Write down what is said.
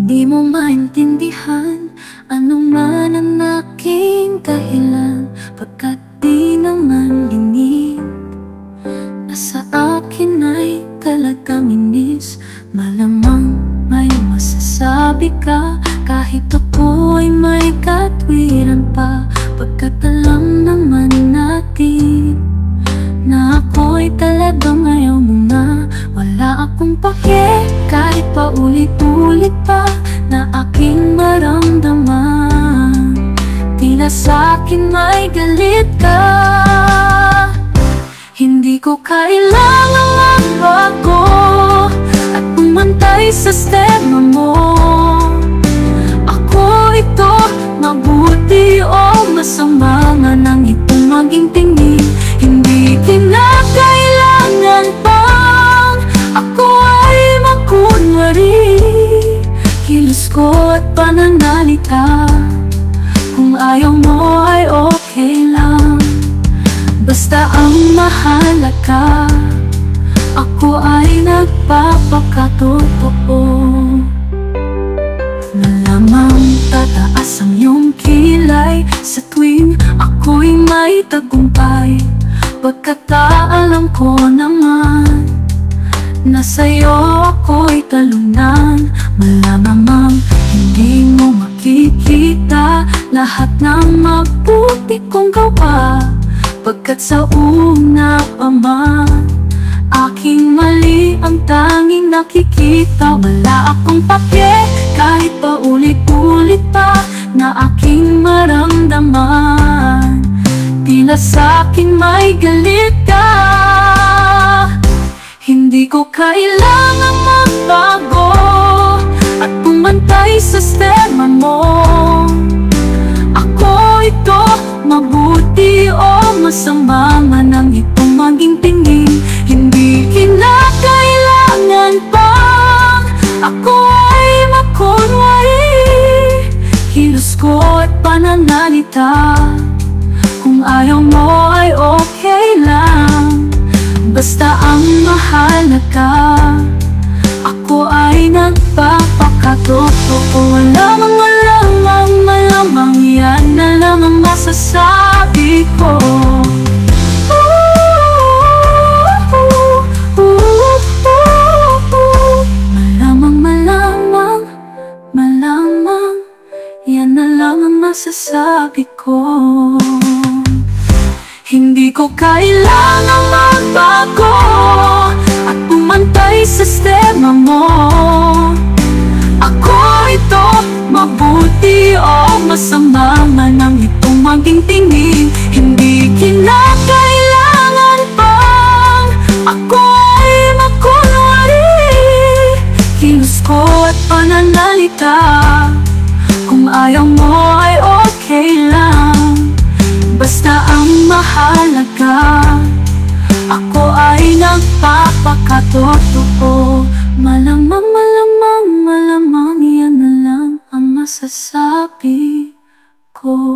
Di mo maintindihan ano man ang aking dahilan, pagkat di naman inip na sa akin ay talagang inis. Malamang may masasabi ka, kahit ako ay may katwiran pa, pagkat alam naman natin na ako'y talagang ayaw mo na. Wala akong pake kahit pa ulit-ulit pa na aking maramdaman, tila sa'kin may galit ka. Hindi ko kailangang magbago at pumantay sa sistema mo. Ako ito, mabuti o masama man ang itong maging tingin. Hindi kinakailangan pang ako ay makunwari, kilos ko at pananalita. Kung ayaw mo ay okay lang, basta ang mahalaga ako ay nagpapakatotoo. Malamang tataas ang iyong kilay sa tuwing ako'y may tagumpay, pagkat alam ko naman na sa'yo ako'y talunan. Malamang hindi mo makikita lahat ng mabuti kong gawa, pagkat sa una pa man aking mali ang tanging nakikita. Wala akong pake kahit pa ulit-ulit pa na aking maramdaman, tila sa'kin may galit ka. Hindi ko kailangang magbago at pumantay sa sistema mo. Ako ito, mabuti o masama man ang itong maging tingin. Hindi kinakailangan pang ako ay makunwari, kilos ko at pananalita. Kung ayaw mo ay okay lang, basta ang mahalaga ako ay nagpapakatotoo. Malamang yan na lang ang masasabi ko. Malamang yan na lang ang masasabi ko. Hindi ko kailangang magbago at pumantay sa sistema mo. Ako ito, mabuti o masama man ang itong maging tingin. Hindi kinakailangan pang ako ay makunwari, kilos ko at pananalita. Kung ayaw mo ay okay lang, basta ang mahalaga ako ay nagpapakatotoo. Malamang yan na lang ang masasabi ko.